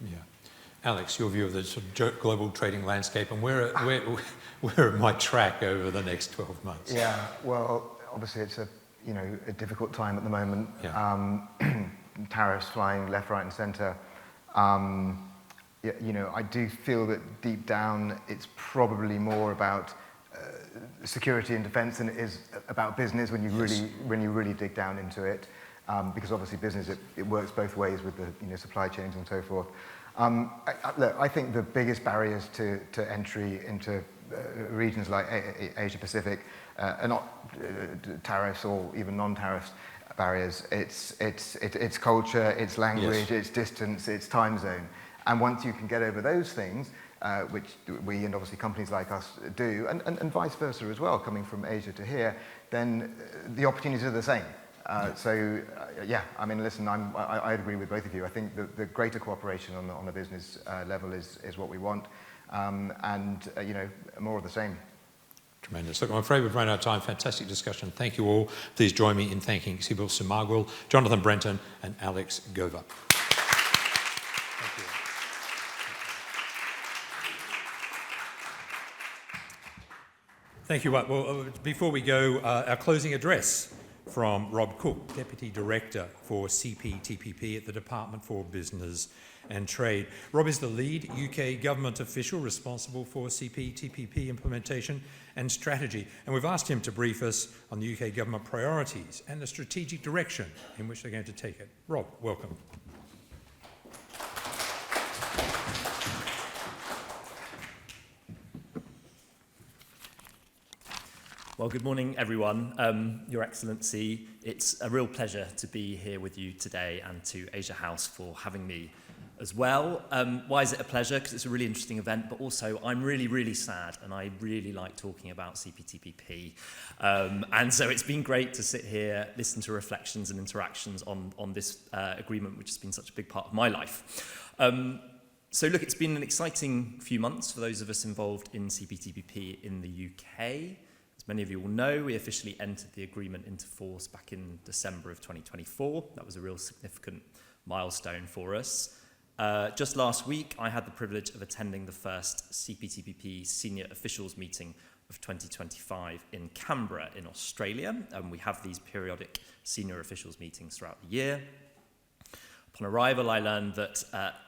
Yeah. Alex, your view of the sort of global trading landscape and where it might track over the next 12 months? Yeah, well, obviously it's a difficult time at the moment. Yeah. Tariffs flying left, right and centre. I do feel that deep down it's probably more about security and defence than it is about business when you really dig down into it. Because obviously business, it works both ways with the supply chains and so forth. Look, I think the biggest barriers to entry into regions like Asia Pacific are not tariffs or even non-tariffs barriers. It's culture, it's language, it's distance, it's time zone. And once you can get over those things, which we and obviously companies like us do, and vice versa as well, coming from Asia to here, then the opportunities are the same. I mean, listen, I agree with both of you. I think the greater cooperation on the business level is what we want, more of the same. Tremendous. Look, I'm afraid we've run out of time. Fantastic discussion. Thank you all. Please join me in thanking Sibyl Semagwil, Jonathan Brenton, and Alex Gova. Thank you. Thank you. Well, before we go, our closing address from Rob Cook, Deputy Director for CPTPP at the Department for Business and Trade. Rob is the lead UK government official responsible for CPTPP implementation and strategy, and we've asked him to brief us on the UK government priorities and the strategic direction in which they're going to take it. Rob, welcome. Well, good morning, everyone. Your Excellency, it's a real pleasure to be here with you today and to Asia House for having me as well. Why is it a pleasure? Because it's a really interesting event, but also I'm really, really sad and I really like talking about CPTPP. And so it's been great to sit here, listen to reflections and interactions on this agreement, which has been such a big part of my life. So look, it's been an exciting few months for those of us involved in CPTPP in the UK. As many of you will know, we officially entered the agreement into force back in December of 2024. That was a real significant milestone for us. Just last week, I had the privilege of attending the first CPTPP senior officials meeting of 2025 in Canberra in Australia, and we have these periodic senior officials meetings throughout the year. Upon arrival, I learned that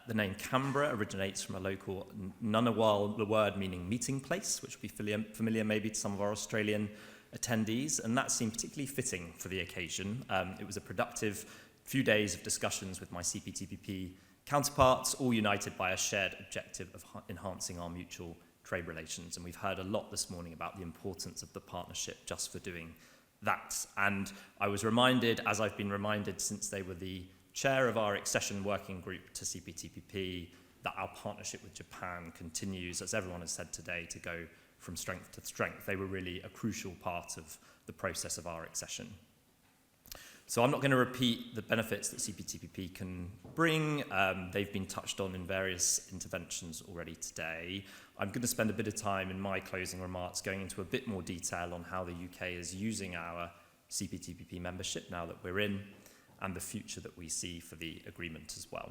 the name Canberra originates from a local Ngunnawal word meaning meeting place, which will be familiar maybe to some of our Australian attendees, and that seemed particularly fitting for the occasion. It was a productive few days of discussions with my CPTPP counterparts, all united by a shared objective of enhancing our mutual trade relations. And we've heard a lot this morning about the importance of the partnership just for doing that. And I was reminded, as I've been reminded since they were the chair of our Accession working group to CPTPP, that our partnership with Japan continues, as everyone has said today, to go from strength to strength. They were really a crucial part of the process of our accession. So I'm not going to repeat the benefits that CPTPP can bring. They've been touched on in various interventions already today. I'm going to spend a bit of time in my closing remarks going into a bit more detail on how the UK is using our CPTPP membership now that we're in, and the future that we see for the agreement as well.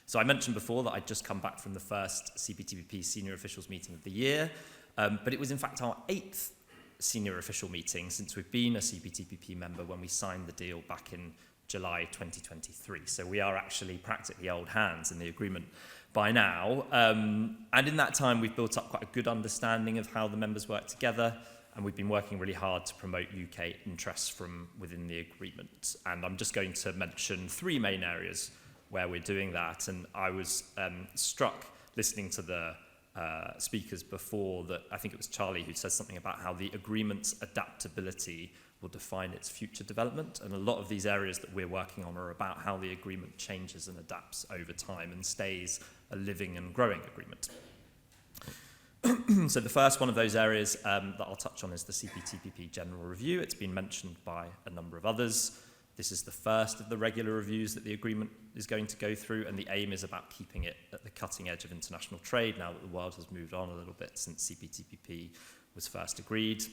So I mentioned before that I'd just come back from the first CPTPP senior officials meeting of the year, but it was in fact our 8th senior official meeting since we've been a CPTPP member when we signed the deal back in July 2023. So we are actually practically old hands in the agreement by now. And in that time, we've built up quite a good understanding of how the members work together, and we've been working really hard to promote UK interests from within the agreement. And I'm just going to mention 3 main areas where we're doing that. And I was struck listening to the speakers before that I think it was Charlie who said something about how the agreement's adaptability will define its future development. And a lot of these areas that we're working on are about how the agreement changes and adapts over time and stays a living and growing agreement. So the first one of those areas that I'll touch on is the CPTPP General Review. It's been mentioned by a number of others. This is the first of the regular reviews that the agreement is going to go through, and the aim is about keeping it at the cutting edge of international trade now that the world has moved on a little bit since CPTPP was first agreed.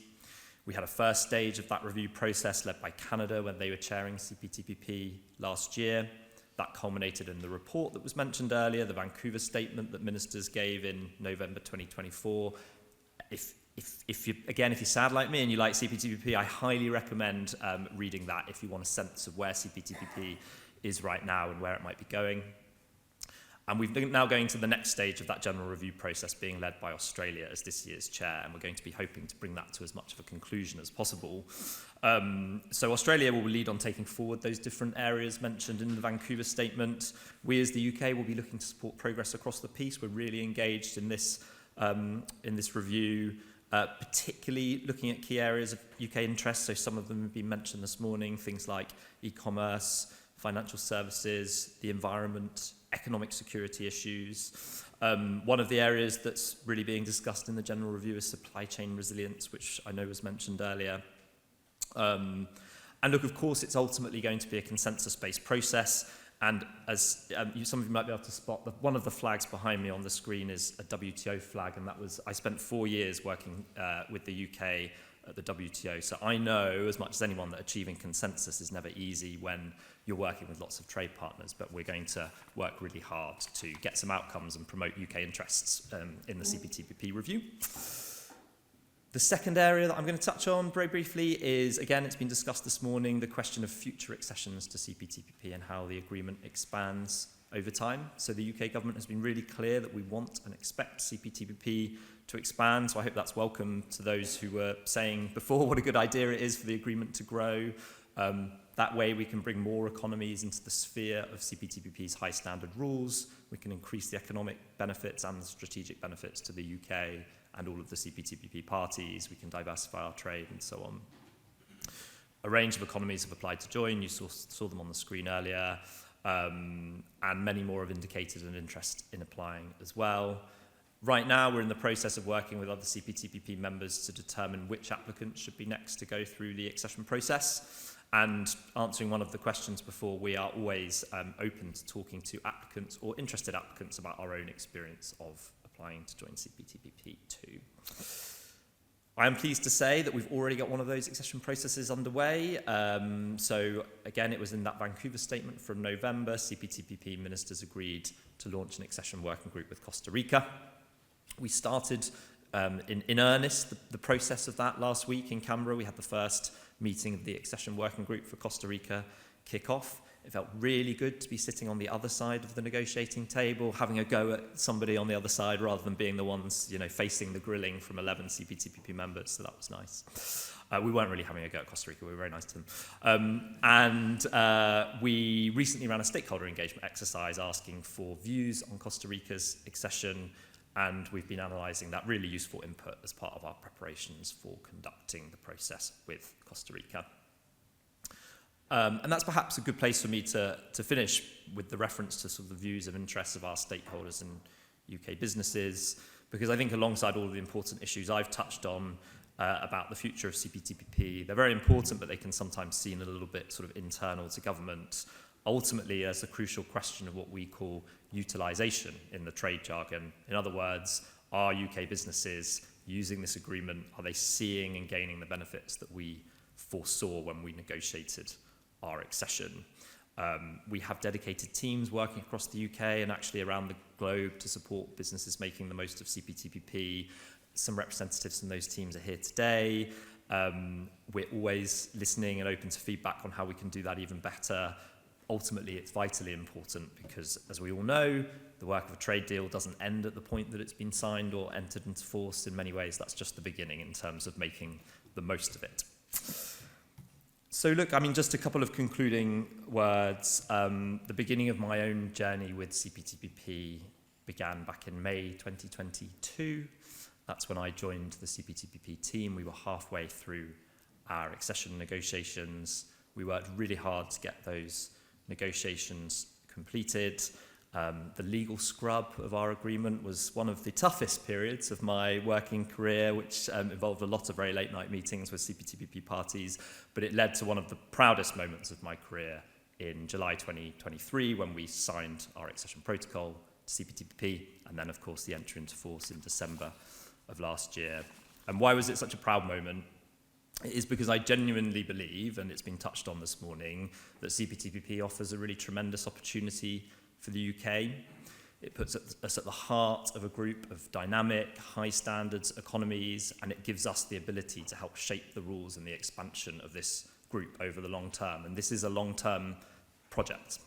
We had a first stage of that review process led by Canada when they were chairing CPTPP last year. That culminated in the report that was mentioned earlier, the Vancouver statement that ministers gave in November 2024. If you're sad like me and you like CPTPP, I highly recommend reading that if you want a sense of where CPTPP is right now and where it might be going. And we've been now going to the next stage of that general review process being led by Australia as this year's chair, and we're going to be hoping to bring that to as much of a conclusion as possible. So Australia will lead on taking forward those different areas mentioned in the Vancouver statement. We as the UK will be looking to support progress across the piece. We're really engaged in this review, particularly looking at key areas of UK interest. So some of them have been mentioned this morning, things like e-commerce, financial services, the environment, economic security issues. One of the areas that's really being discussed in the general review is supply chain resilience, which I know was mentioned earlier. And look, of course, it's ultimately going to be a consensus-based process. And as some of you might be able to spot, one of the flags behind me on the screen is a WTO flag, and I spent 4 years working with the UK at the WTO. So I know as much as anyone that achieving consensus is never easy when you're working with lots of trade partners, but we're going to work really hard to get some outcomes and promote UK interests in the CPTPP review. The second area that I'm going to touch on very briefly is, again, it's been discussed this morning, the question of future accessions to CPTPP and how the agreement expands over time. So the UK government has been really clear that we want and expect CPTPP to expand. So I hope that's welcome to those who were saying before what a good idea it is for the agreement to grow. That way we can bring more economies into the sphere of CPTPP's high standard rules. We can increase the economic benefits and the strategic benefits to the UK and all of the CPTPP parties. We can diversify our trade and so on. A range of economies have applied to join. You saw them on the screen earlier. And many more have indicated an interest in applying as well. Right now, we're in the process of working with other CPTPP members to determine which applicants should be next to go through the accession process. And answering one of the questions before, we are always open to talking to applicants or interested applicants about our own experience of applying to join CPTPP too. I am pleased to say that we've already got one of those accession processes underway. So again, it was in that Vancouver statement from November. CPTPP ministers agreed to launch an accession working group with Costa Rica. We started in earnest the process of that last week in Canberra. We had the first meeting of the Accession Working Group for Costa Rica kick off. It felt really good to be sitting on the other side of the negotiating table, having a go at somebody on the other side rather than being the ones, facing the grilling from 11 CPTPP members. So that was nice. We weren't really having a go at Costa Rica. We were very nice to them. We recently ran a stakeholder engagement exercise asking for views on Costa Rica's accession, and we've been analysing that really useful input as part of our preparations for conducting the process with Costa Rica. And that's perhaps a good place for me to finish with the reference to sort of the views and interests of our stakeholders and UK businesses, because I think alongside all of the important issues I've touched on about the future of CPTPP, they're very important, but they can sometimes seem a little bit sort of internal to government. Ultimately, there's a crucial question of what we call utilisation in the trade jargon. In other words, are UK businesses using this agreement? Are they seeing and gaining the benefits that we foresaw when we negotiated our accession? We have dedicated teams working across the UK and actually around the globe to support businesses making the most of CPTPP. Some representatives from those teams are here today. We're always listening and open to feedback on how we can do that even better. Ultimately, it's vitally important because, as we all know, the work of a trade deal doesn't end at the point that it's been signed or entered into force. In many ways, that's just the beginning in terms of making the most of it. So look, just a couple of concluding words. The beginning of my own journey with CPTPP began back in May 2022. That's when I joined the CPTPP team. We were halfway through our accession negotiations. We worked really hard to get those negotiations completed. The legal scrub of our agreement was one of the toughest periods of my working career, which involved a lot of very late night meetings with CPTPP parties, but it led to one of the proudest moments of my career in July 2023 when we signed our accession protocol to CPTPP, and then of course the entry into force in December of last year. And why was it such a proud moment? It is because I genuinely believe, and it's been touched on this morning, that CPTPP offers a really tremendous opportunity for the UK. It puts us at the heart of a group of dynamic, high standards economies, and it gives us the ability to help shape the rules and the expansion of this group over the long term. And this is a long-term project.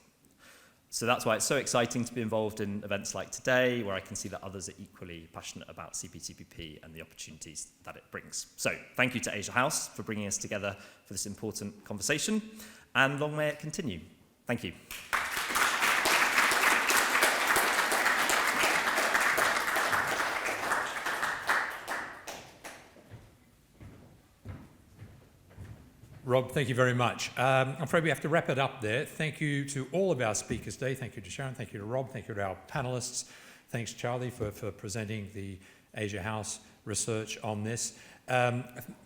So that's why it's so exciting to be involved in events like today, where I can see that others are equally passionate about CPTPP and the opportunities that it brings. So thank you to Asia House for bringing us together for this important conversation, and long may it continue. Thank you. Rob, thank you very much. I'm afraid we have to wrap it up there. Thank you to all of our speakers today. Thank you to Sharon, thank you to Rob, thank you to our panellists. Thanks, Charlie, for presenting the Asia House research on this.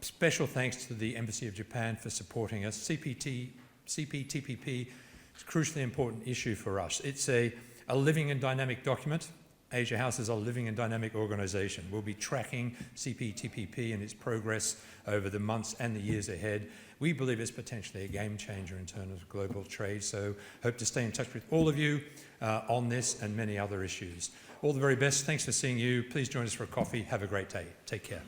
Special thanks to the Embassy of Japan for supporting us. CPTPP is a crucially important issue for us. It's a living and dynamic document. Asia House is a living and dynamic organisation. We'll be tracking CPTPP and its progress over the months and the years ahead. We believe it's potentially a game changer in terms of global trade, so hope to stay in touch with all of you on this and many other issues. All the very best. Thanks for seeing you. Please join us for a coffee. Have a great day. Take care.